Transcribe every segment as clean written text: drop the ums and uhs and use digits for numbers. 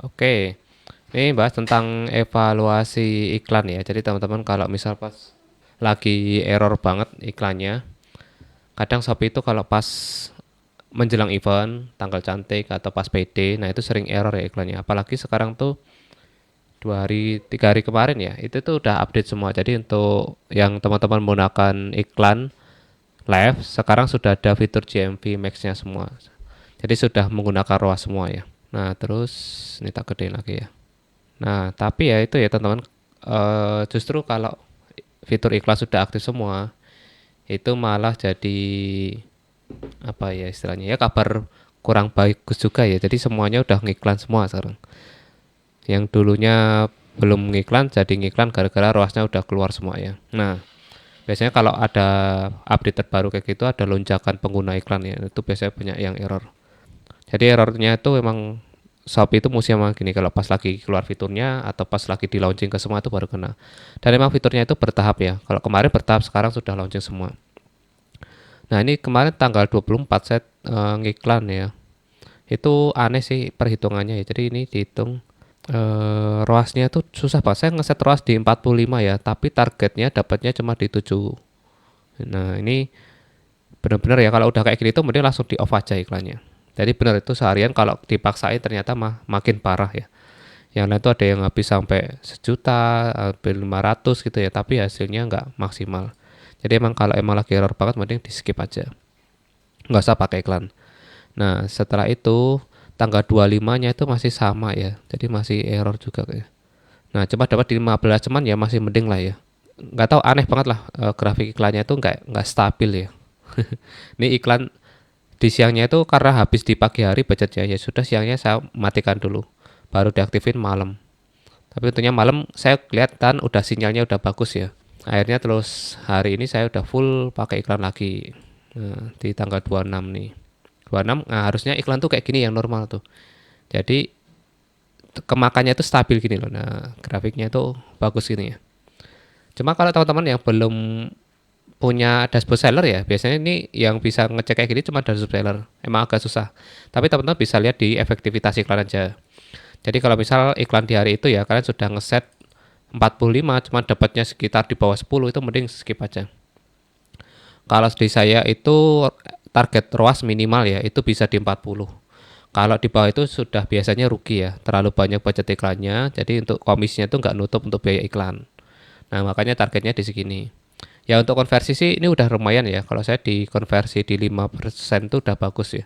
Oke, ini bahas tentang evaluasi iklan ya. Jadi teman-teman kalau misal pas lagi error banget iklannya, kadang Shopee itu kalau pas menjelang event, tanggal cantik atau pas PD, nah itu sering error ya iklannya. Apalagi sekarang tuh 2 hari, 3 hari kemarin ya, itu tuh udah update semua. Jadi untuk yang teman-teman menggunakan iklan live, sekarang sudah ada fitur GMV Max-nya semua. Jadi sudah menggunakan ROAS semua ya. Nah terus ini tak gedein lagi ya. Nah, tapi ya itu ya teman-teman, justru kalau fitur iklan sudah aktif semua, itu malah jadi apa ya istilahnya ya kabar kurang bagus juga ya. Jadi semuanya udah ngiklan semua sekarang. Yang dulunya belum ngiklan jadi ngiklan gara-gara ROAS-nya udah keluar semua ya. Nah, biasanya kalau ada update terbaru kayak gitu ada lonjakan pengguna iklan ya. Itu biasanya banyak yang error. Jadi errornya itu memang Shopee itu musim gini kalau pas lagi keluar fiturnya atau pas lagi di launching ke semua itu baru kena. Dan memang fiturnya itu bertahap ya. Kalau kemarin bertahap sekarang sudah launching semua. Nah, ini kemarin tanggal 24 saya ngiklan ya. Itu aneh sih perhitungannya ya. Jadi ini dihitung ROAS-nya tuh susah banget. Saya ngeset ROAS di 45 ya, tapi targetnya dapatnya cuma di 7. Nah, ini benar-benar ya kalau udah kayak gini tuh mending langsung di off aja iklannya. Jadi benar itu seharian kalau dipaksain ternyata makin parah ya. Yang lain tuh ada yang habis sampai 1 juta, hampir 500 gitu ya, tapi hasilnya nggak maksimal. Jadi emang kalau emang lagi error banget mending di skip aja. Nggak usah pakai iklan. Nah, setelah itu tanggal 25-nya itu masih sama ya. Jadi masih error juga kayak. Nah, cuma dapat di 15 cuman ya masih mending lah ya. Nggak tahu aneh banget lah grafik iklannya itu nggak stabil ya. Ini iklan di siangnya itu karena habis di pagi hari budgetnya ya sudah siangnya saya matikan dulu. Baru diaktifin malam. Tapi untungnya malam saya kelihatan udah sinyalnya udah bagus ya. Akhirnya terus hari ini saya udah full pakai iklan lagi. Nah, di tanggal 26 nih. 26, nah harusnya iklan tuh kayak gini yang normal tuh. Jadi kemakannya itu stabil gini loh. Nah, grafiknya itu bagus gini ya. Cuma kalau teman-teman yang belum punya dashboard seller ya, biasanya ini yang bisa ngecek kayak gini cuma dashboard seller. Emang agak susah. Tapi teman-teman bisa lihat di efektivitas iklan aja. Jadi kalau misal iklan di hari itu ya, kalian sudah ngeset 45 cuma dapatnya sekitar di bawah 10 itu mending skip aja. Kalau di saya itu target ROAS minimal ya, itu bisa di 40. Kalau di bawah itu sudah biasanya rugi ya, terlalu banyak budget iklannya, jadi untuk komisinya itu nggak nutup untuk biaya iklan. Nah makanya targetnya di segini. Ya untuk konversi sih ini udah lumayan ya, kalau saya di konversi di 5% itu udah bagus ya.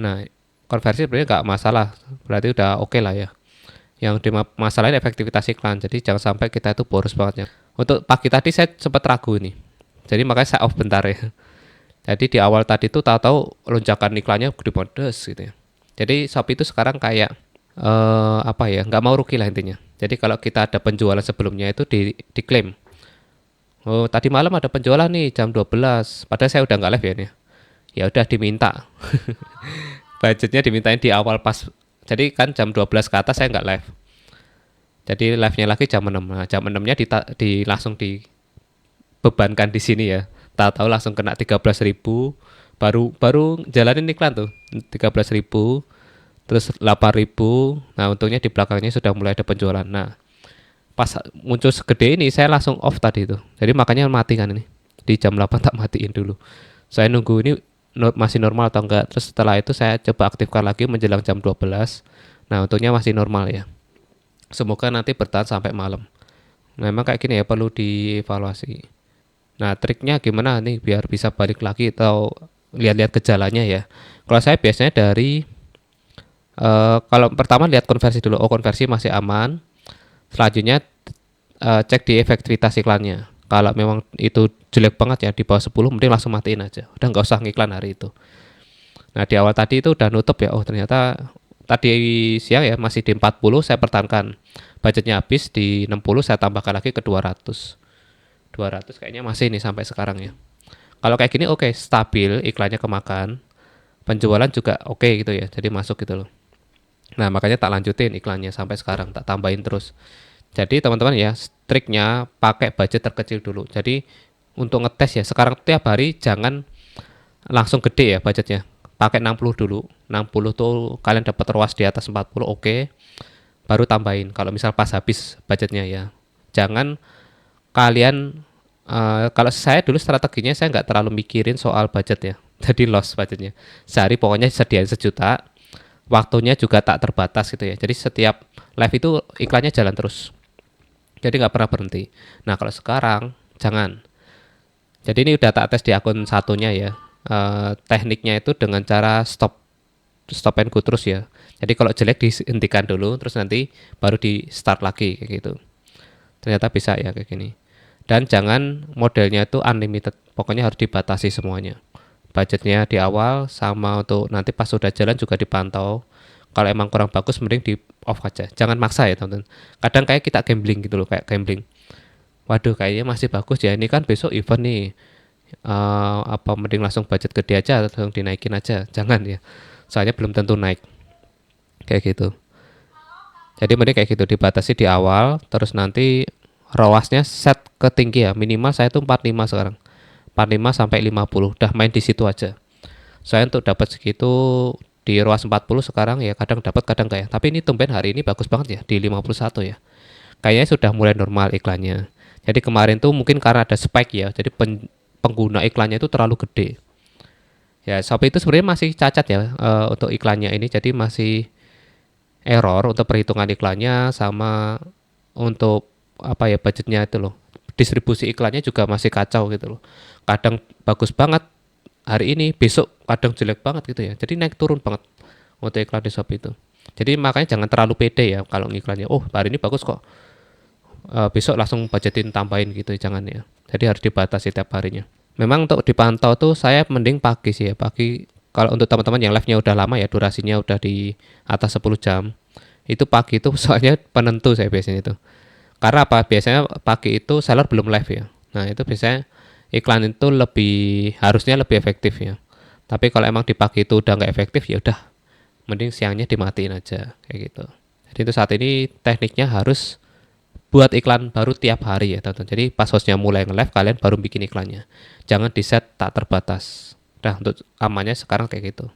Nah konversi sebenarnya nggak masalah, berarti udah oke lah ya. Yang masalahnya efektivitas iklan, jadi jangan sampai kita itu boros banget ya. Untuk pagi tadi saya sempat ragu nih, jadi makanya saya off bentar ya. Jadi di awal tadi tuh tahu-tahu lonjakan iklannya gede banget gitu ya. Jadi Shopee itu sekarang kayak apa ya, nggak mau rugi lah intinya. Jadi kalau kita ada penjualan sebelumnya itu diklaim. Oh tadi malam ada penjualan nih jam 12. Padahal saya udah nggak live ya nih. Ya udah diminta. Budgetnya dimintain di awal pas. Jadi kan jam 12 ke atas saya nggak live. Jadi live-nya lagi jam 6. Nah, jam 6-nya langsung dibebankan di sini ya. Tahu-tahu langsung kena 13.000. Baru jalanin iklan tuh 13.000, terus 8.000. Nah untungnya di belakangnya sudah mulai ada penjualan. Nah pas muncul segede ini saya langsung off tadi itu, jadi makanya mati kan ini di jam 8 tak matiin dulu, saya nunggu ini masih normal atau enggak, terus setelah itu saya coba aktifkan lagi menjelang jam 12. Nah untungnya masih normal ya, semoga nanti bertahan sampai malam. Memang kayak gini ya perlu dievaluasi. Nah triknya gimana nih biar bisa balik lagi atau lihat-lihat gejalanya ya. Kalau saya biasanya dari kalau pertama lihat konversi dulu, oh konversi masih aman. Selanjutnya cek di efektivitas iklannya. Kalau memang itu jelek banget ya di bawah 10 mending langsung matiin aja. Udah nggak usah ngiklan hari itu. Nah di awal tadi itu udah nutup ya. Oh ternyata tadi siang ya masih di 40 saya pertahankan. Budgetnya habis di 60 saya tambahkan lagi ke 200. 200 kayaknya masih nih sampai sekarang ya. Kalau kayak gini oke, stabil iklannya kemakan. Penjualan juga oke gitu ya. Jadi masuk gitu loh. Nah makanya tak lanjutin iklannya sampai sekarang, tak tambahin terus. Jadi teman-teman ya, triknya pakai budget terkecil dulu. Jadi untuk ngetes ya, sekarang tiap hari jangan langsung gede ya budgetnya. pakai 60 dulu. 60 tuh kalian dapat ROAS di atas 40, oke. Baru tambahin kalau misal pas habis budgetnya ya. Jangan kalian kalau saya dulu strateginya saya nggak terlalu mikirin soal budget ya. Jadi loss budgetnya. Sehari pokoknya sediain 1 juta, waktunya juga tak terbatas gitu ya. Jadi setiap live itu iklannya jalan terus. Jadi nggak pernah berhenti. Nah kalau sekarang jangan. Jadi ini udah tak tes di akun satunya ya. Tekniknya itu dengan cara stop and go terus ya. Jadi kalau jelek dihentikan dulu, terus nanti baru di start lagi kayak gitu. Ternyata bisa ya kayak gini. Dan jangan modelnya itu unlimited. Pokoknya harus dibatasi semuanya. Budgetnya di awal sama untuk nanti pas sudah jalan juga dipantau. Kalau emang kurang bagus mending di off aja. Jangan maksa ya teman-teman. Kadang kayak kita gambling gitu loh, kayak gambling. Waduh kayaknya masih bagus ya. Ini kan besok event nih. Apa mending langsung budget gede aja langsung dinaikin aja. Jangan ya. Soalnya belum tentu naik. Kayak gitu. Jadi mending kayak gitu dibatasi di awal, terus nanti ROAS-nya set ke tinggi ya. Minimal saya tuh 45 sekarang. 45 sampai 50. Udah main di situ aja. Saya untuk dapat segitu di ROAS 40 sekarang ya kadang dapat kadang enggak ya. Tapi ini tumben hari ini bagus banget ya di 51 ya. Kayaknya sudah mulai normal iklannya. Jadi kemarin tuh mungkin karena ada spike ya. Jadi pengguna iklannya itu terlalu gede. Ya, Shopee itu sebenarnya masih cacat ya untuk iklannya ini. Jadi masih error untuk perhitungan iklannya sama untuk apa ya budgetnya itu loh. Distribusi iklannya juga masih kacau gitu loh. Kadang bagus banget hari ini, besok kadang jelek banget gitu ya. Jadi naik turun banget untuk iklan di Shopee itu. Jadi makanya jangan terlalu pede ya kalau iklannya. Oh hari ini bagus kok. Besok langsung budgetin tambahin gitu jangan ya. Jadi harus dibatasi tiap harinya. Memang untuk dipantau tuh saya mending pagi sih ya. Pagi kalau untuk teman-teman yang live-nya udah lama ya durasinya udah di atas 10 jam. Itu pagi itu soalnya penentu saya biasanya itu. Karena apa? Biasanya pagi itu seller belum live ya. Nah, itu biasanya iklan itu harusnya lebih efektif ya. Tapi kalau emang di pagi itu udah nggak efektif ya udah mending siangnya dimatiin aja kayak gitu. Jadi itu saat ini tekniknya harus buat iklan baru tiap hari ya teman-teman. Jadi pas hostnya mulai nge-live kalian baru bikin iklannya. Jangan di set tak terbatas. Udah untuk amannya sekarang kayak gitu.